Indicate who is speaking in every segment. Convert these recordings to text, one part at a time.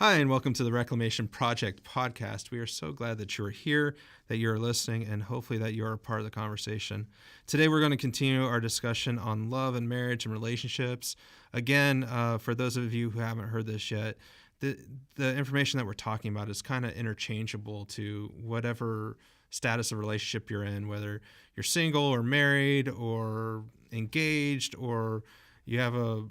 Speaker 1: Hi, and welcome to the Reclamation Project podcast. We are so glad that you're here, that you're listening, and hopefully that you're a part of the conversation. Today, we're going to continue our discussion on love and marriage and relationships. Again, for those of you who haven't heard this yet, the information that we're talking about is kind of interchangeable to whatever status of relationship you're in, whether you're single or married or engaged or you have a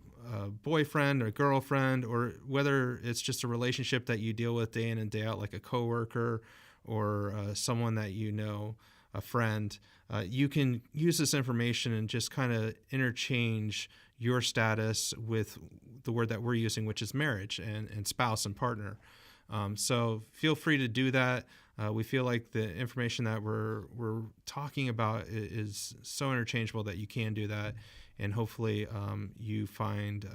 Speaker 1: boyfriend or girlfriend, or whether it's just a relationship that you deal with day in and day out, like a coworker or someone that you know, a friend. You can use this information and just kind of interchange your status with the word that we're using, which is marriage and spouse and partner. So feel free to do that. We feel like the information that we're talking about is so interchangeable that you can do that. And hopefully you find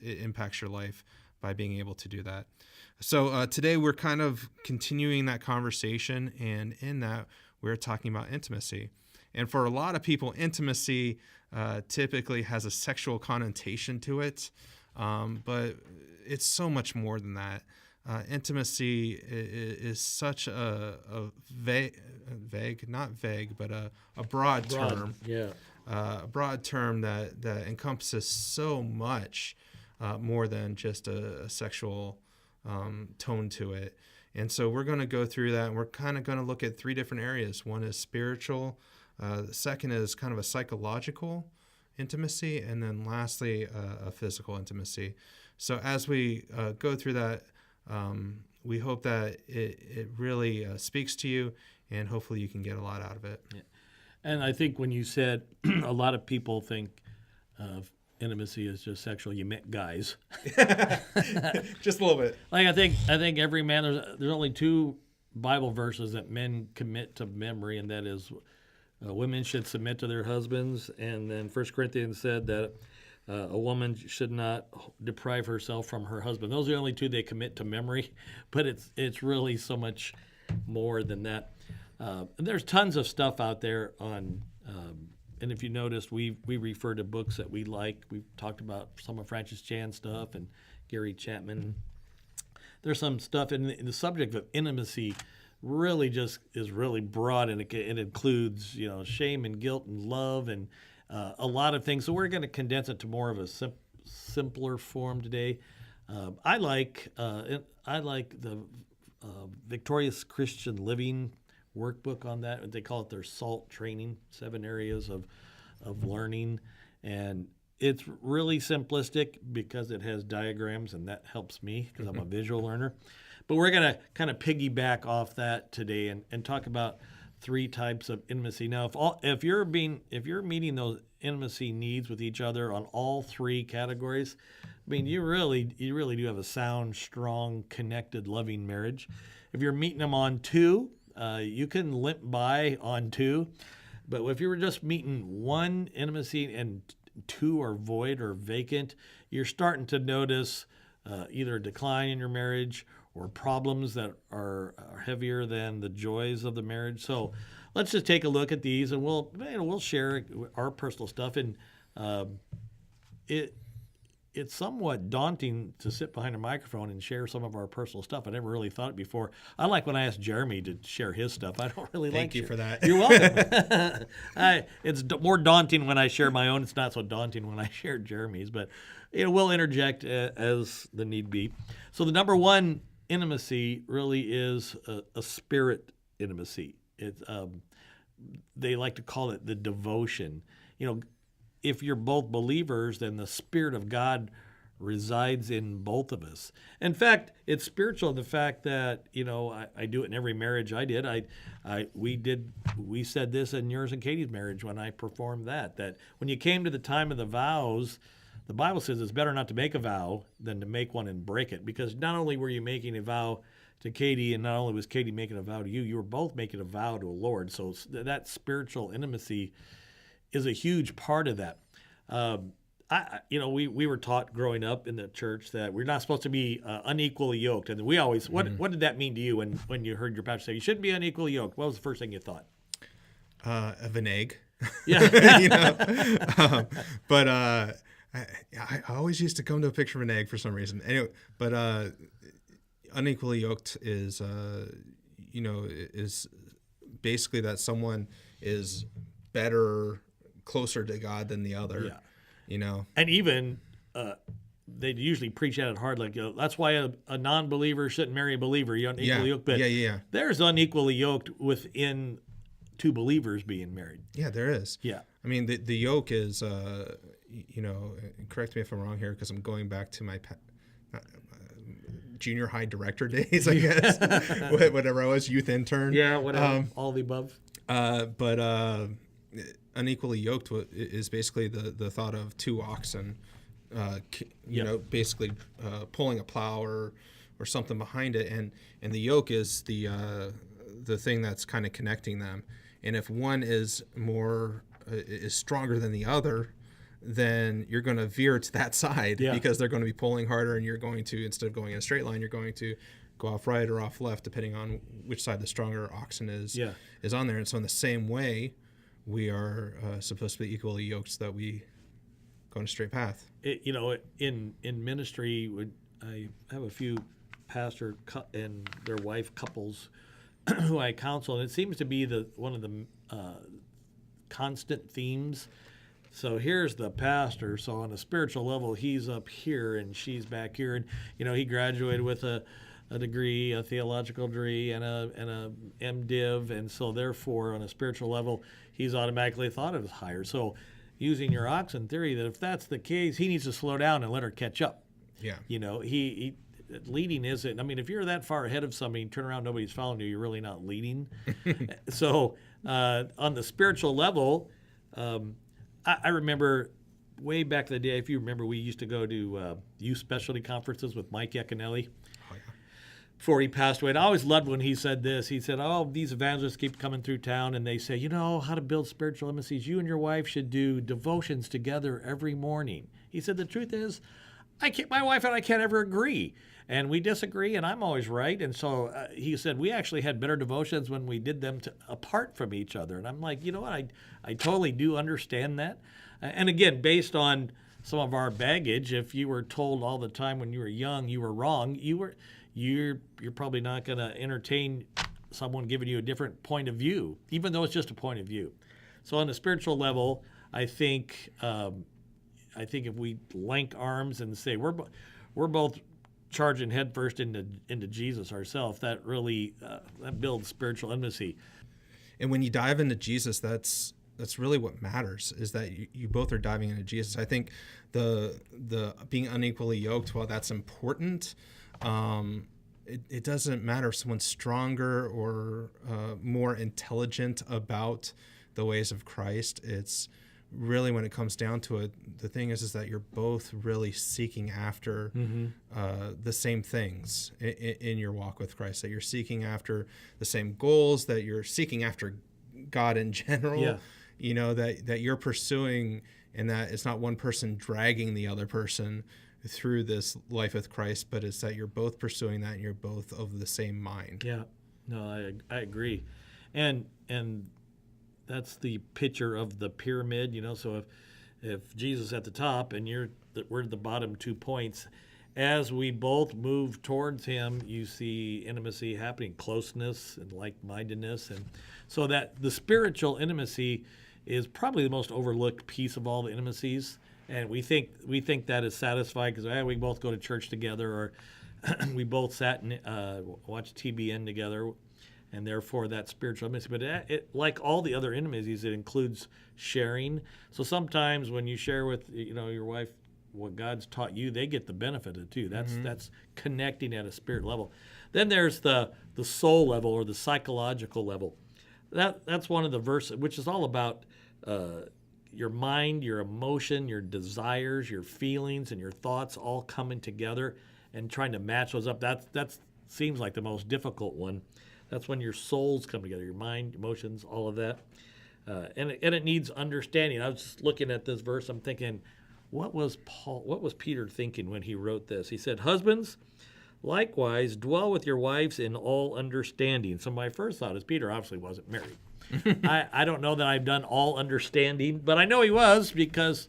Speaker 1: it impacts your life by being able to do that. So today we're kind of continuing that conversation, and in that we're talking about intimacy. And for a lot of people, intimacy typically has a sexual connotation to it, but it's so much more than that. Intimacy is such a vague, not vague, but a broad term.
Speaker 2: Yeah.
Speaker 1: A broad term that encompasses so much more than just a sexual tone to it. And so we're going to go through that, and we're kind of going to look at three different areas. One is spiritual. The second is kind of a psychological intimacy. And then lastly, a physical intimacy. So as we go through that, we hope that it really speaks to you, and hopefully you can get a lot out of it.
Speaker 2: Yeah. And I think when you said a lot of people think of intimacy as just sexual, you meant guys.
Speaker 1: Just a little bit.
Speaker 2: Like I think every man, there's only two Bible verses that men commit to memory, and that is women should submit to their husbands, and then 1 Corinthians said that a woman should not deprive herself from her husband. Those are the only two they commit to memory, but it's really so much more than that. There's tons of stuff out there on, and if you noticed, we refer to books that we like. We've talked about some of Francis Chan's stuff and Gary Chapman. There's some stuff in the subject of intimacy really just is really broad, and it includes, shame and guilt and love and a lot of things. So we're going to condense it to more of a simpler form today. I like the Victorious Christian Living workbook on that. They call it their SALT training, 7 areas of learning. And it's really simplistic because it has diagrams, and that helps me because I'm a visual learner. But we're going to kind of piggyback off that today and talk about 3 types of intimacy. Now, if you're meeting those intimacy needs with each other on all 3 categories, I mean, you really do have a sound, strong, connected, loving marriage. If you're meeting them on 2, you can limp by on 2, but if you were just meeting 1 intimacy and 2 are void or vacant, you're starting to notice either a decline in your marriage or problems that are heavier than the joys of the marriage. So let's just take a look at these, and we'll share our personal stuff. And it's somewhat daunting to sit behind a microphone and share some of our personal stuff. I never really thought it before. I like when I ask Jeremy to share his stuff. I don't really
Speaker 1: Thank you for that.
Speaker 2: You're welcome. It's more daunting when I share my own. It's not so daunting when I share Jeremy's, but we'll interject as the need be. So the number 1 intimacy really is a spirit intimacy. They like to call it the devotion. If you're both believers, then the Spirit of God resides in both of us. In fact, it's spiritual in the fact that, I do it in every marriage I did. We said this in yours and Katie's marriage when I performed that when you came to the time of the vows, the Bible says it's better not to make a vow than to make one and break it, because not only were you making a vow to Katie, and not only was Katie making a vow to you, you were both making a vow to the Lord. So that spiritual intimacy is a huge part of that. We were taught growing up in the church that we're not supposed to be unequally yoked, and we always. What did that mean to you when you heard your pastor say you shouldn't be unequally yoked? What was the first thing you thought?
Speaker 1: Of an egg.
Speaker 2: Yeah.
Speaker 1: But I always used to come to a picture of an egg for some reason. Anyway, but unequally yoked is is basically that someone is better, closer to God than the other.
Speaker 2: Yeah.
Speaker 1: You know,
Speaker 2: And even they usually preach at it hard, like that's why a non-believer shouldn't marry a believer. You're unequally yoked, but there's unequally yoked within two believers being married.
Speaker 1: Yeah, there is.
Speaker 2: Yeah.
Speaker 1: I mean, the yoke is, correct me if I'm wrong here, because I'm going back to my junior high director days, I guess, whatever I was, youth intern.
Speaker 2: Yeah, whatever, all the above.
Speaker 1: But unequally yoked is basically the thought of two oxen, basically pulling a plow or something behind it, and the yoke is the thing that's kind of connecting them. And if one is stronger than the other, then you're going to veer to that side because they're going to be pulling harder, and you're going to, instead of going in a straight line, you're going to go off right or off left, depending on which side the stronger oxen is on there. And so in the same way, we are supposed to be equally yoked so that we go in a straight path.
Speaker 2: In ministry, I have a few pastor and their wife couples who I counsel, and it seems to be one of the constant themes. So here's the pastor. So on a spiritual level, he's up here and she's back here, and he graduated with a degree, a theological degree, and a MDiv, and so therefore on a spiritual level, he's automatically thought of as higher. So using your oxen theory, that if that's the case, he needs to slow down and let her catch up.
Speaker 1: Yeah.
Speaker 2: He leading isn't. I mean, if you're that far ahead of somebody, turn around, nobody's following you, you're really not leading. So on the spiritual level, I remember way back in the day, if you remember, we used to go to youth specialty conferences with Mike Iaconelli before he passed away. And I always loved when he said this. He said, these evangelists keep coming through town and they say, how to build spiritual intimacies. You and your wife should do devotions together every morning. He said, the truth is, my wife and I can't ever agree. And we disagree, and I'm always right. And so he said, we actually had better devotions when we did them apart from each other. And I'm like, you know what? I totally do understand that. And again, based on some of our baggage, if you were told all the time when you were young you were wrong, you're probably not going to entertain someone giving you a different point of view, even though it's just a point of view. So on a spiritual level, I think if we link arms and say we're both charging headfirst into Jesus ourselves, that really that builds spiritual intimacy.
Speaker 1: And when you dive into Jesus, that's really what matters, is that you both are diving into Jesus. I think the being unequally yoked, while that's important, it doesn't matter if someone's stronger or more intelligent about the ways of Christ. It's really, when it comes down to it, the thing is that you're both really seeking after the same things in your walk with Christ, that you're seeking after the same goals, that you're seeking after God in general, that you're pursuing, and that it's not one person dragging the other person through this life with Christ, but it's that you're both pursuing that and you're both of the same mind.
Speaker 2: Yeah, no, I agree. And that's the picture of the pyramid, so if Jesus at the top and we're at the bottom 2 points, as we both move towards him, you see intimacy happening, closeness and like-mindedness. And so that the spiritual intimacy is probably the most overlooked piece of all the intimacies. And we think that is satisfied because we both go to church together, or we both sat and watched TBN together, and therefore that spiritual intimacy. But it, like all the other intimacies, it includes sharing. So sometimes when you share with your wife what God's taught you, they get the benefit of it too. That's connecting at a spirit level. Then there's the soul level, or the psychological level. That's one of the verses, which is all about your mind, your emotion, your desires, your feelings, and your thoughts all coming together and trying to match those up. That seems like the most difficult one. That's when your souls come together, your mind, emotions, all of that. And it needs understanding. I was just looking at this verse. I'm thinking, what was Peter thinking when he wrote this? He said, husbands, likewise, dwell with your wives in all understanding. So my first thought is Peter obviously wasn't married. I don't know that I've done all understanding, but I know he was, because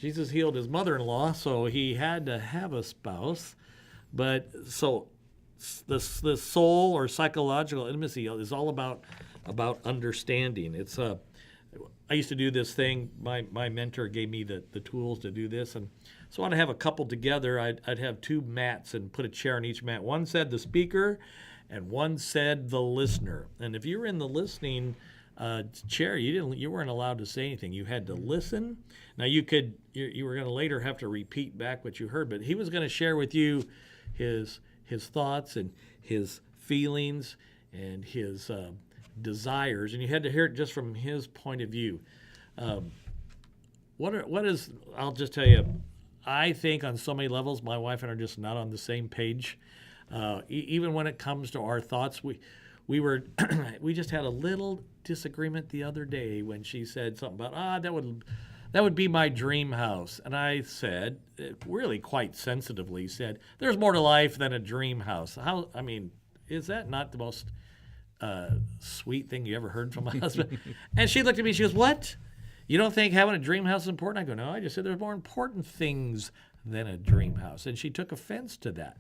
Speaker 2: Jesus healed his mother-in-law, so he had to have a spouse. But so the soul or psychological intimacy is all about understanding. It's I used to do this thing. My mentor gave me the tools to do this, and so I'd have a couple together. I'd have two mats and put a chair on each mat. One said the speaker, and one said the listener. And if you were in the listening chair, you weren't allowed to say anything. You had to listen. Now you were going to later have to repeat back what you heard, but he was going to share with you his thoughts and his feelings and his desires, and you had to hear it just from his point of view. I'll just tell you, I think on so many levels, my wife and I are just not on the same page. Even when it comes to our thoughts, we were we just had a little disagreement the other day when she said something about that would be my dream house, and I said, really quite sensitively said, there's more to life than a dream house. Is that not the most sweet thing you ever heard from a husband? And she looked at me, she goes, what? You don't think having a dream house is important? I go, no, I just said there's more important things than a dream house. And she took offense to that.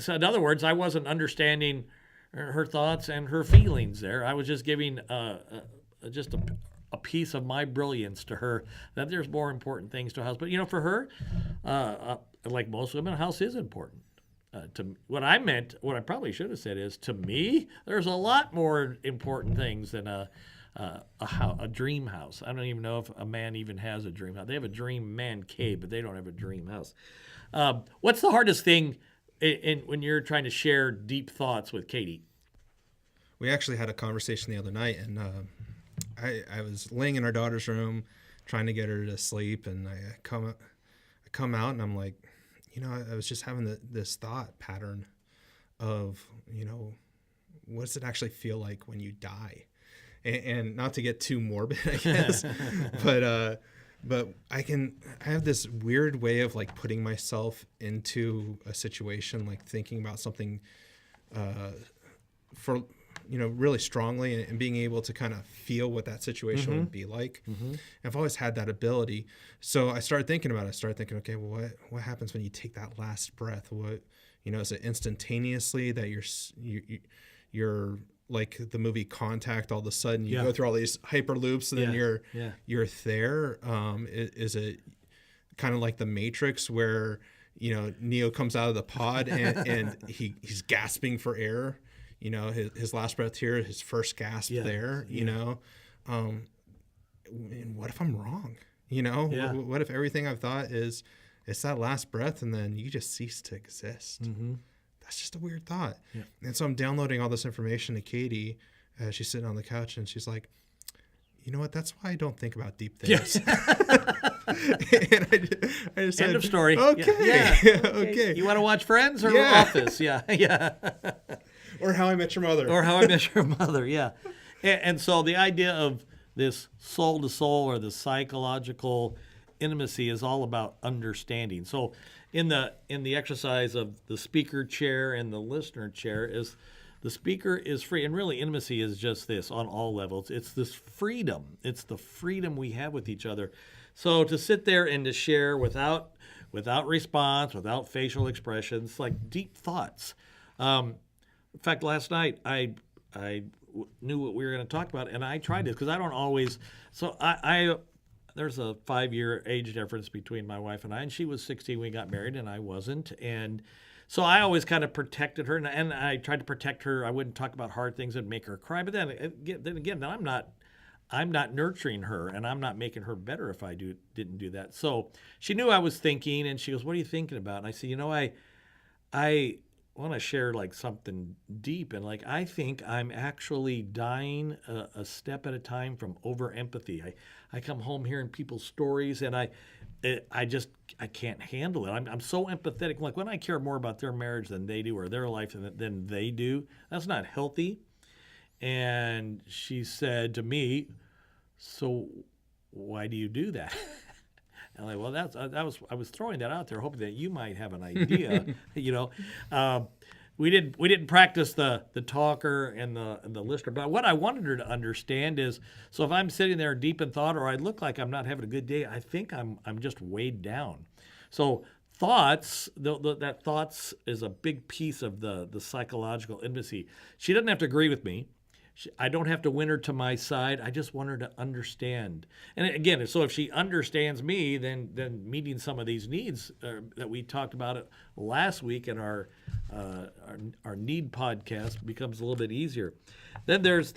Speaker 2: So in other words, I wasn't understanding her thoughts and her feelings there. I was just giving just a piece of my brilliance to her, that there's more important things to a house. But, for her, like most women, a house is important. What I probably should have said is, to me, there's a lot more important things than a dream house. I don't even know if a man even has a dream house. They have a dream man cave, but they don't have a dream house. What's the hardest thing when you're trying to share deep thoughts with Katie?
Speaker 1: We actually had a conversation the other night, and I was laying in our daughter's room trying to get her to sleep, and I come out, and I'm like, I was just having this thought pattern of, what does it actually feel like when you die? And not to get too morbid, I guess, but I have this weird way of like putting myself into a situation, like thinking about something for really strongly, and being able to kind of feel what that situation would be like. I've always had that ability. So I started thinking about it. I started thinking, okay, well, what happens when you take that last breath? What, is it instantaneously that you're like the movie Contact, all of a sudden you go through all these hyper loops and then you're there? Is it kind of like the Matrix where, Neo comes out of the pod and he's gasping for air? His last breath here, his first gasp there, and what if I'm wrong? What if everything I've thought it's that last breath and then you just cease to exist? That's just a weird thought. Yeah. And so I'm downloading all this information to Katie. She's sitting on the couch and she's like, you know what? That's why I don't think about deep things.
Speaker 2: Yes.
Speaker 1: And I just said,
Speaker 2: end of story.
Speaker 1: Okay.
Speaker 2: Yeah.
Speaker 1: Okay.
Speaker 2: You want to watch Friends or Office? Yeah.
Speaker 1: Or How I Met Your Mother.
Speaker 2: Yeah. And so the idea of this soul to soul or the psychological intimacy is all about understanding. So in the exercise of the speaker chair and the listener chair, is the speaker is free, and really intimacy is just this on all levels. It's this freedom. It's the freedom we have with each other. So to sit there and to share without response, without facial expressions, like deep thoughts. In fact, last night I knew what we were going to talk about, and I tried this because I don't always. So there's a 5-year age difference between my wife and I, and she was 16 when we got married, and I wasn't, and so I always kind of protected her, and I tried to protect her. I wouldn't talk about hard things and make her cry. But then again, I'm not nurturing her, and I'm not making her better if I didn't do that. So she knew I was thinking, and she goes, "What are you thinking about?" And I said, I want to share like something deep, and like I think I'm actually dying a step at a time from over empathy. I come home hearing people's stories, and I can't handle it. I'm so empathetic. Like when I care more about their marriage than they do, or their life than they do, that's not healthy. And she said to me, "So why do you do that?" And I'm like, well, I was throwing that out there, hoping that you might have an idea, we didn't practice the talker and the listener. But what I wanted her to understand is, so if I'm sitting there deep in thought, or I look like I'm not having a good day, I think I'm just weighed down. So thoughts, that thoughts is a big piece of the psychological intimacy. She doesn't have to agree with me. I don't have to win her to my side. I just want her to understand. And again, so if she understands me, then meeting some of these needs that we talked about it last week in our need podcast becomes a little bit easier. Then there's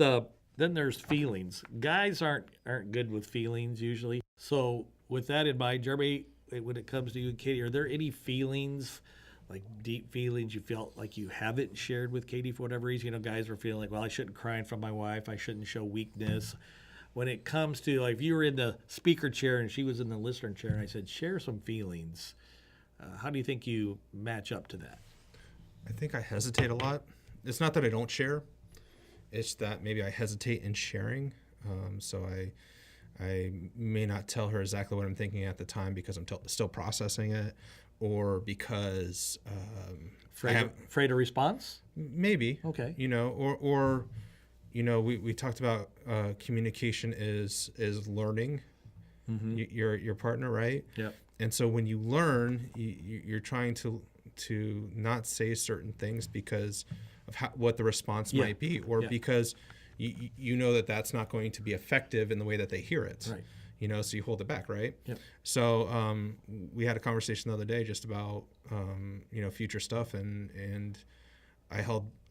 Speaker 2: feelings. Guys aren't good with feelings usually. So with that in mind, Jeremy, when it comes to you and Katie, are there any feelings, like deep feelings you felt like you haven't shared with Katie for whatever reason? You know, guys were feeling like, well, I shouldn't cry in front of my wife. I shouldn't show weakness. When it comes to, like, if you were in the speaker chair and she was in the listener chair, and I said, share some feelings, how do you think you match up to that?
Speaker 1: I think I hesitate a lot. It's not that I don't share. It's that maybe I hesitate in sharing. So I may not tell her exactly what I'm thinking at the time because I'm still processing it, or because
Speaker 2: afraid of response?
Speaker 1: Maybe.
Speaker 2: Okay.
Speaker 1: You know, or you know, we talked about communication is learning your partner, right?
Speaker 2: Yeah.
Speaker 1: And so when you learn, you're trying to not say certain things because of what the response might be, or because you know that that's not going to be effective in the way that they hear it.
Speaker 2: Right.
Speaker 1: You know, so you hold it back, right?
Speaker 2: Yep.
Speaker 1: So we had a conversation the other day just about you know, future stuff, and I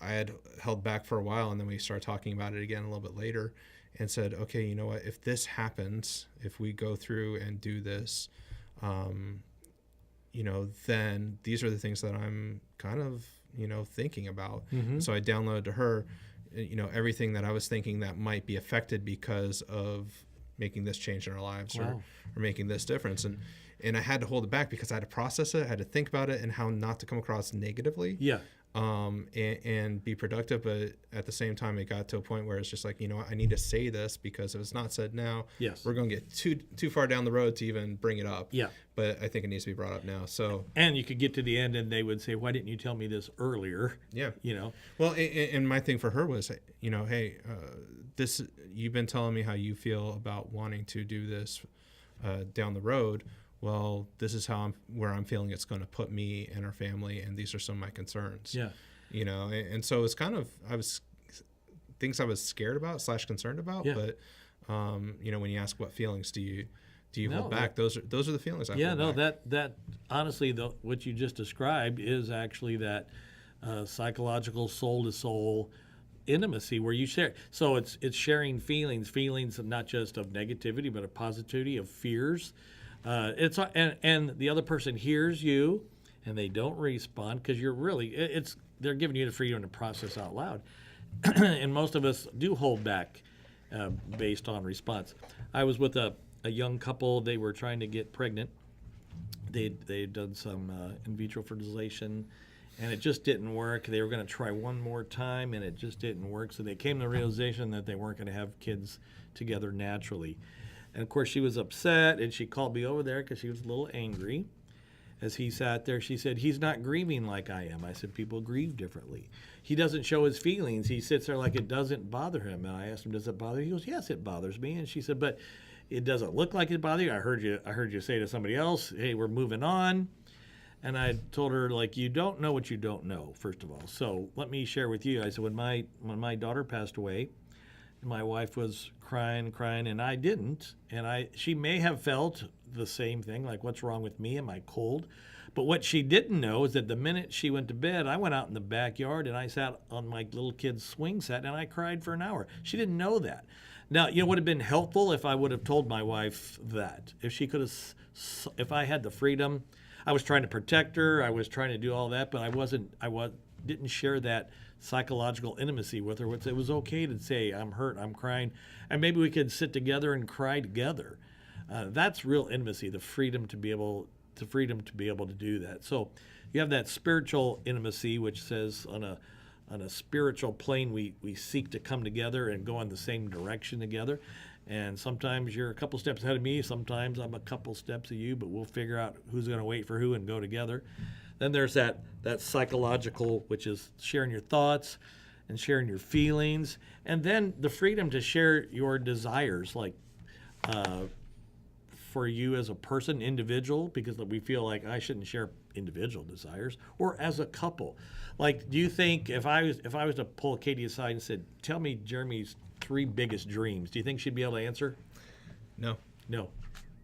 Speaker 1: had held back for a while, and then we started talking about it again a little bit later, and said, okay, you know what? If this happens, if we go through and do this, you know, then these are the things that I'm kind of, you know, thinking about. So I downloaded to her, you know, everything that I was thinking that might be affected because of making this change in our lives.
Speaker 2: Wow.
Speaker 1: or making this difference. And I had to hold it back because I had to process it. I had to think about it and how not to come across negatively.
Speaker 2: Yeah.
Speaker 1: And be productive. But at the same time, it got to a point where it's just like, you know what, I need to say this because if it's not said now, we're going to get too far down the road to even bring it up.
Speaker 2: Yeah.
Speaker 1: But I think it needs to be brought up now. So.
Speaker 2: And you could get to the end and they would say, why didn't you tell me this earlier?
Speaker 1: Yeah.
Speaker 2: You know?
Speaker 1: Well, and my thing for her was, you know, hey, you've been telling me how you feel about wanting to do this down the road. Well, this is where I'm feeling it's going to put me and our family, and these are some of my concerns.
Speaker 2: Yeah.
Speaker 1: You know, and so it's kind of, things I was scared about / concerned about.
Speaker 2: Yeah.
Speaker 1: But, you know, when you ask what feelings do you hold back,
Speaker 2: that,
Speaker 1: those are the feelings I hold back.
Speaker 2: that honestly, what you just described is actually that psychological soul to soul intimacy where you share. So it's sharing feelings not just of negativity, but of positivity, of fears. And the other person hears you and they don't respond because they're giving you the freedom to process out loud. And most of us do hold back based on response. I was with a young couple. They were trying to get pregnant. They'd done some in vitro fertilization, and it just didn't work. They were going to try one more time, and it just didn't work. So they came to the realization that they weren't going to have kids together naturally. And, of course, she was upset, and she called me over there because she was a little angry. As he sat there, she said, he's not grieving like I am. I said, people grieve differently. He doesn't show his feelings. He sits there like it doesn't bother him. And I asked him, does it bother you? He goes, yes, it bothers me. And she said, but it doesn't look like it bothers you. I heard you say to somebody else, hey, we're moving on. And I told her, like, you don't know what you don't know, first of all. So let me share with you. I said, when my daughter passed away, my wife was crying, and I didn't. And she may have felt the same thing, like, what's wrong with me? Am I cold? But what she didn't know is that the minute she went to bed, I went out in the backyard and I sat on my little kid's swing set and I cried for an hour. She didn't know that. Now, you know, it would have been helpful if I would have told my wife that. If I had the freedom, I was trying to protect her, I was trying to do all that, but I didn't share that psychological intimacy with her. It was okay to say, I'm hurt, I'm crying, and maybe we could sit together and cry together. That's real intimacy, the freedom to be able to do that. So you have that spiritual intimacy, which says on a spiritual plane, we seek to come together and go in the same direction together. And sometimes you're a couple steps ahead of me, sometimes I'm a couple steps of you, but we'll figure out who's going to wait for who and go together. Then there's that psychological, which is sharing your thoughts and sharing your feelings, and then the freedom to share your desires, like for you as a person, individual, because we feel like I shouldn't share individual desires, or as a couple. Like, do you think if I was to pull Katie aside and said, "Tell me Jeremy's 3 biggest dreams," do you think she'd be able to answer?
Speaker 1: No.
Speaker 2: No.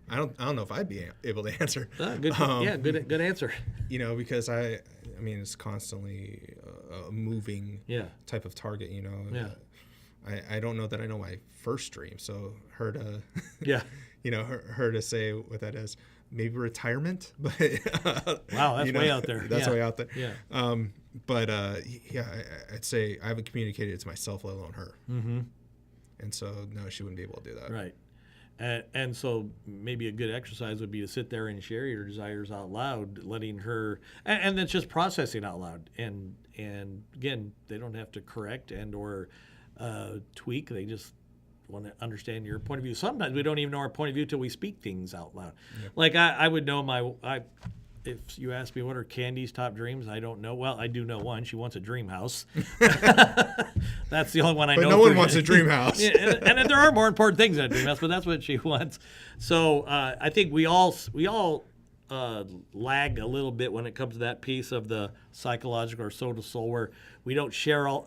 Speaker 1: I don't know if I'd be able to answer.
Speaker 2: Good answer.
Speaker 1: Because I mean, it's constantly a moving type of target.
Speaker 2: Yeah.
Speaker 1: I don't know that I know my first dream. So her to her to say what that is, maybe retirement. But
Speaker 2: wow, that's way out there.
Speaker 1: That's way out there.
Speaker 2: Yeah.
Speaker 1: I'd say I haven't communicated it to myself, let alone her.
Speaker 2: Mm-hmm.
Speaker 1: And so no, she wouldn't be able to do that.
Speaker 2: Right. And so maybe a good exercise would be to sit there and share your desires out loud, letting her, and that's just processing out loud. And again, they don't have to correct and or tweak. They just want to understand your point of view. Sometimes we don't even know our point of view till we speak things out loud. Yeah. Like I would know if you ask me what are Candy's top dreams, I don't know. Well, I do know one. She wants a dream house. That's the only one I know.
Speaker 1: But no one wants a dream house.
Speaker 2: and there are more important things than a dream house, but that's what she wants. So I think we all lag a little bit when it comes to that piece of the psychological or soul to soul, where we don't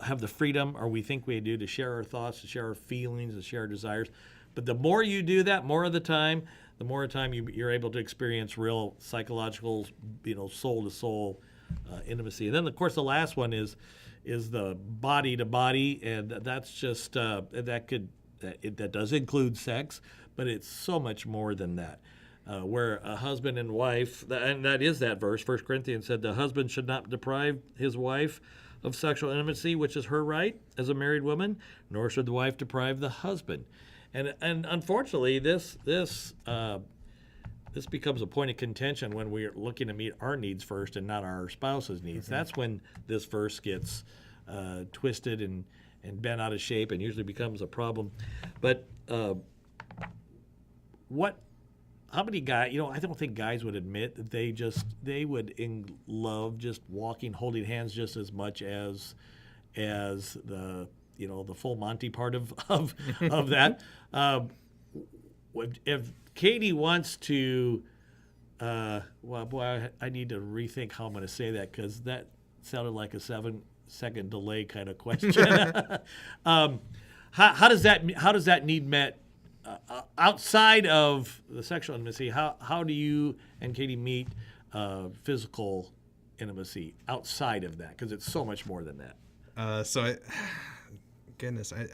Speaker 2: have the freedom, or we think we do, to share our thoughts, to share our feelings, to share our desires. But the more you do that, more of the time you're able to experience real psychological, soul to soul intimacy. And then, of course, the last one is the body to body, and that's just that does include sex, but it's so much more than that. Where a husband and wife, and that is that verse, 1 Corinthians said, the husband should not deprive his wife of sexual intimacy, which is her right as a married woman, nor should the wife deprive the husband. And unfortunately, this becomes a point of contention when we're looking to meet our needs first and not our spouse's needs. Mm-hmm. That's when this verse gets twisted and bent out of shape, and usually becomes a problem. But how many guys? I don't think guys would admit that they would love just walking, holding hands just as much as the full Monty part of that. If Katie wants to, I need to rethink how I'm going to say that, because that sounded like a 7-second delay kind of question. How does that need met? Outside of the sexual intimacy, how do you and Katie meet physical intimacy outside of that? Because it's so much more than that.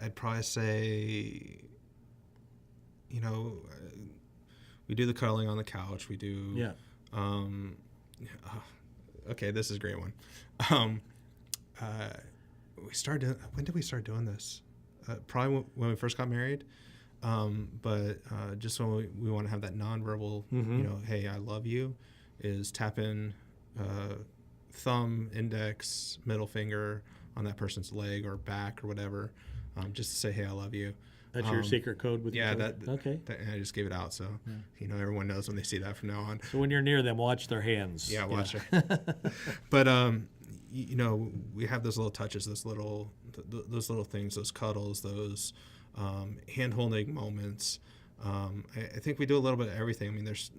Speaker 1: I'd probably say, we do the cuddling on the couch. We do.
Speaker 2: Yeah.
Speaker 1: Okay, this is a great one. When did we start doing this? Probably when we first got married. But just when we want to have that nonverbal,
Speaker 2: mm-hmm.
Speaker 1: Hey, I love you, is tapping thumb, index, middle finger on that person's leg or back or whatever, just to say, hey, I love you.
Speaker 2: That's your secret code with
Speaker 1: yeah,
Speaker 2: okay.
Speaker 1: I just gave it out, so everyone knows when they see that from now on.
Speaker 2: So when you're near them, watch their hands.
Speaker 1: Yeah, watch it. But we have those little touches, those little things, those cuddles, those hand-holding moments. I think we do a little bit of everything. I mean, there's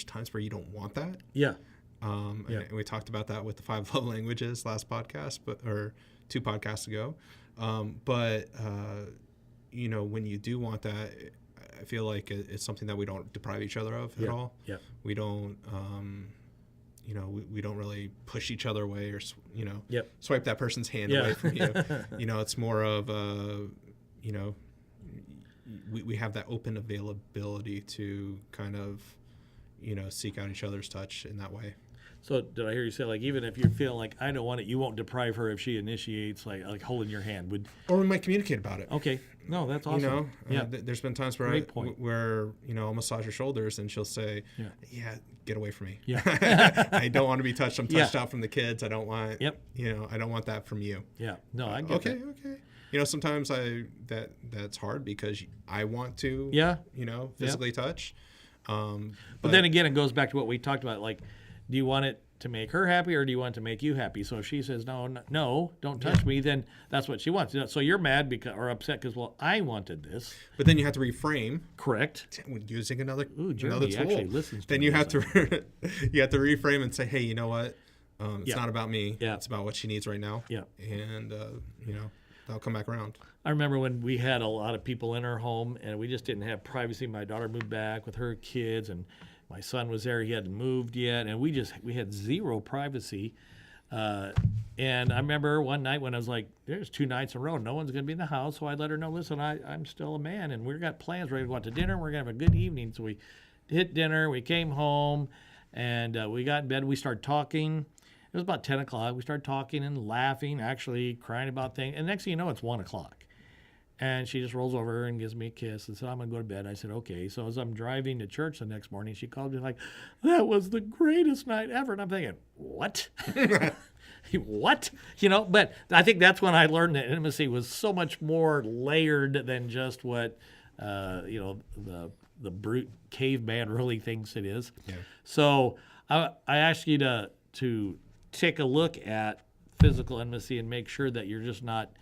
Speaker 1: times where you don't want that.
Speaker 2: Yeah.
Speaker 1: And we talked about that with the 5 love languages last podcast, or 2 podcasts ago. When you do want that, I feel like it's something that we don't deprive each other of at all.
Speaker 2: Yeah.
Speaker 1: We don't, we don't really push each other away or, swipe that person's hand away from you. It's more of, we have that open availability to kind of, seek out each other's touch in that way.
Speaker 2: So did I hear you say, like, even if you're feeling like I don't want it, you won't deprive her if she initiates, like holding your hand?
Speaker 1: Or we might communicate about it.
Speaker 2: Okay. No, that's awesome.
Speaker 1: There's been times where I'll massage her shoulders and she'll say, yeah, get away from me.
Speaker 2: Yeah.
Speaker 1: I don't want to be touched. I'm touched out from the kids. I don't want, I don't want that from you.
Speaker 2: Yeah. No, I get that.
Speaker 1: Okay. Sometimes that's hard because I want to, physically touch.
Speaker 2: But then again, it goes back to what we talked about. Like, do you want it to make her happy, or do you want to make you happy? So if she says, no, don't touch me, then that's what she wants. So you're mad or upset because, well, I wanted this.
Speaker 1: But then you have to reframe.
Speaker 2: Correct.
Speaker 1: Using another
Speaker 2: Jeremy
Speaker 1: tool.
Speaker 2: actually listens to
Speaker 1: then
Speaker 2: me
Speaker 1: you have to reframe and say, hey, you know what? It's not about me.
Speaker 2: Yeah.
Speaker 1: It's about what she needs right now.
Speaker 2: Yeah.
Speaker 1: And that'll come back around.
Speaker 2: I remember when we had a lot of people in our home and we just didn't have privacy. My daughter moved back with her kids, and my son was there. He hadn't moved yet, and we had zero privacy. And I remember one night when I was like, there's 2 nights in a row, no one's going to be in the house. So I let her know, listen, I'm still a man, and we've got plans. We're going to go out to dinner. We're going to have a good evening. So we hit dinner. We came home, and we got in bed. We started talking. It was about 10 o'clock. We started talking and laughing, actually crying about things. And next thing you know, it's 1 o'clock. And she just rolls over and gives me a kiss and said, I'm going to go to bed. I said, okay. So as I'm driving to church the next morning, she called me like, that was the greatest night ever. And I'm thinking, what? What? But I think that's when I learned that intimacy was so much more layered than just what, the brute caveman really thinks it is. Yeah. So I ask you to take a look at physical intimacy and make sure that you're just not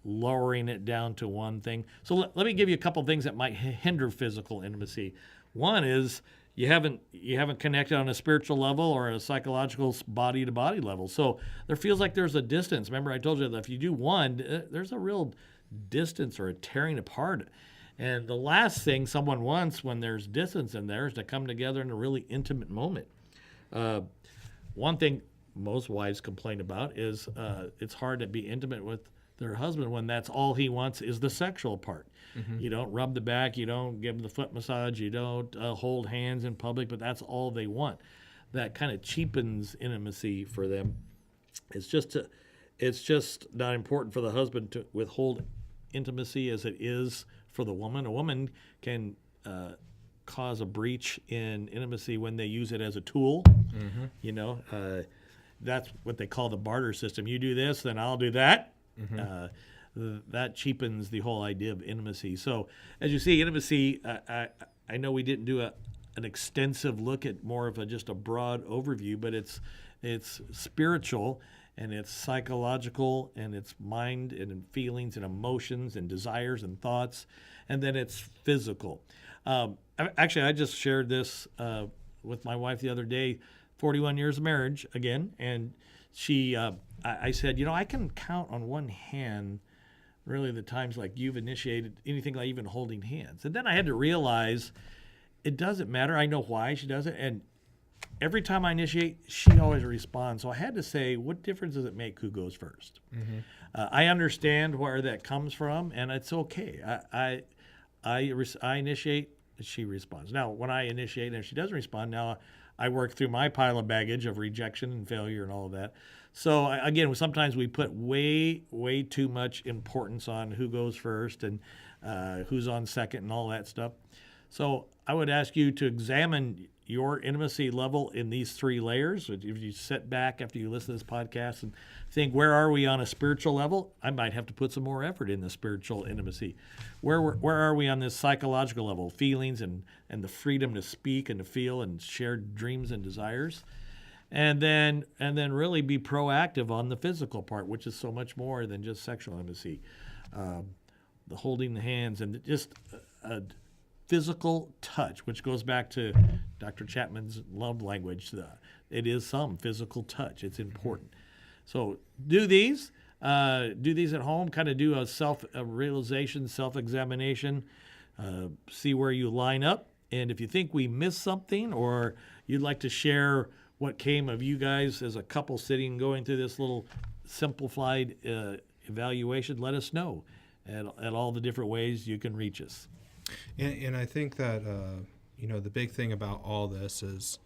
Speaker 2: lowering it down to one thing. So let me give you a couple things that might hinder physical intimacy. One is you haven't connected on a spiritual level or a psychological body-to-body level. So there feels like there's a distance. Remember, I told you that if you do one, there's a real distance or a tearing apart. And the last thing someone wants when there's distance in there is to come together in a really intimate moment. One thing most wives complain about is it's hard to be intimate with their husband when that's all he wants is the sexual part. Mm-hmm. You don't rub the back, you don't give him the foot massage, you don't hold hands in public, but that's all they want. That kind of cheapens intimacy for them. It's just not important for the husband to withhold intimacy as it is for the woman. A woman can cause a breach in intimacy when they use it as a tool. Mm-hmm. That's what they call the barter system. You do this, then I'll do that. Mm-hmm. That cheapens the whole idea of intimacy. So as you see, intimacy, I know we didn't do an extensive look at more of just a broad overview, but it's spiritual and it's psychological and it's mind and feelings and emotions and desires and thoughts, and then it's physical. Actually, I just shared this with my wife the other day, 41 years of marriage again, and she, I said, I can count on one hand really the times like you've initiated anything like even holding hands. And then I had to realize it doesn't matter. I know why she does it. And every time I initiate, she always responds. So I had to say, what difference does it make who goes first? Mm-hmm. I understand where that comes from, and it's okay. I initiate, she responds. Now, when I initiate and she doesn't respond, now I work through my pile of baggage of rejection and failure and all of that. So again, sometimes we put way too much importance on who goes first and who's on second and all that stuff. So I would ask you to examine your intimacy level in these 3 layers. If you sit back after you listen to this podcast and think, where are we on a spiritual level? I might have to put some more effort in the spiritual intimacy. Where are we on this psychological level? Feelings and the freedom to speak and to feel and share dreams and desires. And then really be proactive on the physical part, which is so much more than just sexual intimacy. The holding the hands and just physical touch, which goes back to Dr. Chapman's love language. It is some physical touch. It's important. So do these at home, kind of do a self-realization, self-examination, see where you line up. And if you think we missed something or you'd like to share what came of you guys as a couple sitting going through this little simplified evaluation, let us know at all the different ways you can reach us.
Speaker 1: And I think that, the big thing about all this is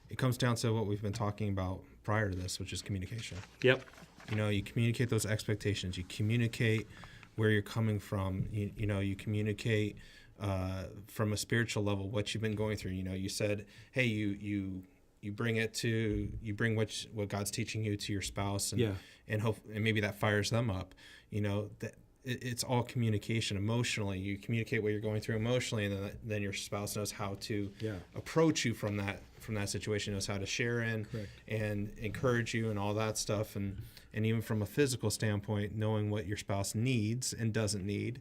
Speaker 1: it comes down to what we've been talking about prior to this, which is communication.
Speaker 2: Yep.
Speaker 1: You communicate those expectations. You communicate where you're coming from. You communicate from a spiritual level what you've been going through. You said, hey, you bring what God's teaching you to your spouse, and hope, and maybe that fires them up. it's all communication emotionally. You communicate what you're going through emotionally, and then your spouse knows how to approach you from that situation, knows how to share in and encourage you and all that stuff. And even from a physical standpoint, knowing what your spouse needs and doesn't need,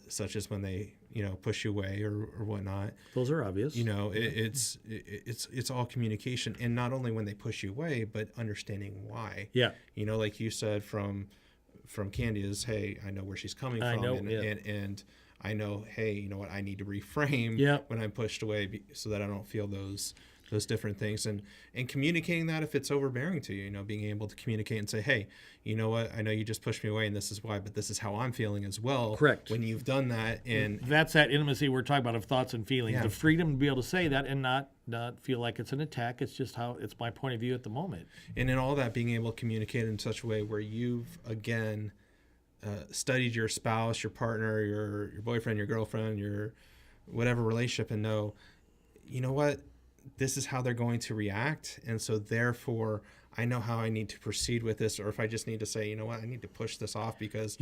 Speaker 1: such as when they, push you away or whatnot.
Speaker 2: Those are obvious.
Speaker 1: It's all communication. And not only when they push you away, but understanding why.
Speaker 2: Yeah.
Speaker 1: Like you said from Candy is, hey, I know where she's coming from. And I know, hey, you know what, I need to reframe when I'm pushed away so that I don't feel those different things, and communicating that if it's overbearing to you, being able to communicate and say, hey, you know what, I know you just pushed me away and this is why, but this is how I'm feeling as well.
Speaker 2: Correct.
Speaker 1: When you've done that, and
Speaker 2: that's that intimacy we're talking about of thoughts and feelings, the freedom to be able to say that and not feel like it's an attack. It's just how it's my point of view at the moment. And
Speaker 1: in all that, being able to communicate in such a way where you've again studied your spouse, your partner, your boyfriend, your girlfriend, your whatever relationship, and know, you know what, this is how they're going to react. And so therefore I know how I need to proceed with this, or if I just need to say, you know what, I need to push this off because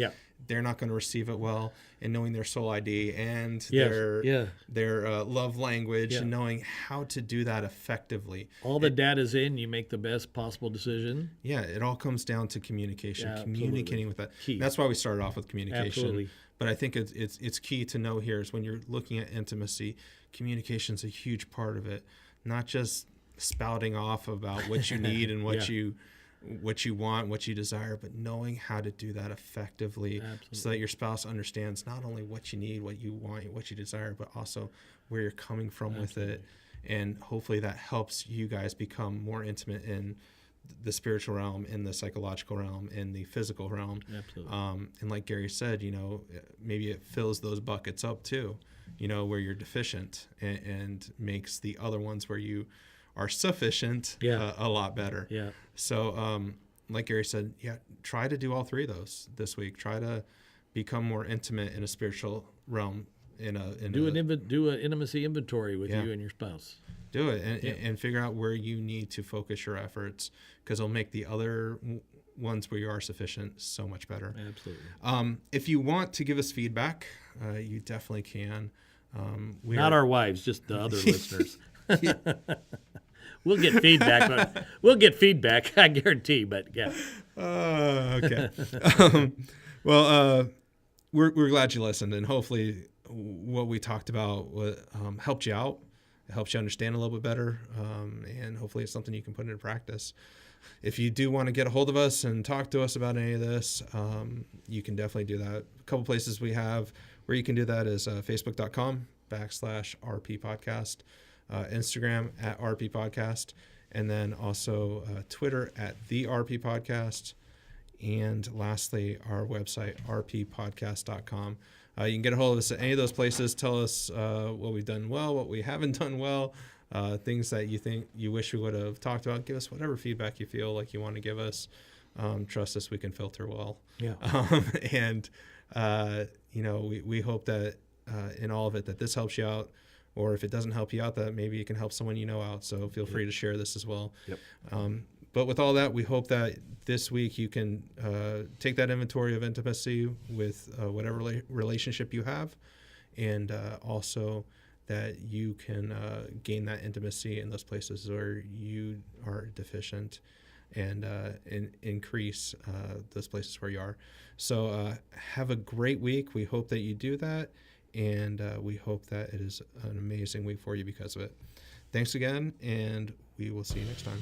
Speaker 1: they're not going to receive it well, and knowing their soul ID and their love language and knowing how to do that effectively.
Speaker 2: All the data's in, you make the best possible decision.
Speaker 1: Yeah. It all comes down to communication, communicating with that.
Speaker 2: Key.
Speaker 1: That's why we started off with communication.
Speaker 2: Absolutely.
Speaker 1: But I think it's key to know here is when you're looking at intimacy, communication's a huge part of it. Not just spouting off about what you need and what you want, what you desire, but knowing how to do that effectively so that your spouse understands not only what you need, what you want, what you desire, but also where you're coming from with it. And hopefully that helps you guys become more intimate in the spiritual realm, in the psychological realm, in the physical realm. And like Gary said, maybe it fills those buckets up too, where you're deficient, and makes the other ones where you are sufficient a lot better. So like Gary said, try to do all three of those this week. Try to become more intimate in a spiritual realm. Do an intimacy inventory with you and your spouse. Do it and figure out where you need to focus your efforts, because it'll make the other ones where you are sufficient so much better. Absolutely. If you want to give us feedback, you definitely can. Not our wives, just the other listeners. We'll get feedback. I guarantee. But okay. We're glad you listened, and hopefully what we talked about helped you out. It helps you understand a little bit better, and hopefully it's something you can put into practice. If you do want to get a hold of us and talk to us about any of this, you can definitely do that. A couple places we have where you can do that is facebook.com/RP podcast, Instagram @RP podcast, and then also Twitter @the RP podcast, and lastly our website rppodcast.com. You can get a hold of us at any of those places. Tell us what we've done well, what we haven't done well, things that you think you wish we would have talked about. Give us whatever feedback you feel like you want to give us. Trust us, we can filter well. And we hope that in all of it that this helps you out, or if it doesn't help you out, that maybe you can help someone out. So feel free to share this as well. But with all that, we hope that this week you can take that inventory of intimacy with whatever relationship you have, and also that you can gain that intimacy in those places where you are deficient, and increase those places where you are. So have a great week. We hope that you do that, and we hope that it is an amazing week for you because of it. Thanks again, and we will see you next time.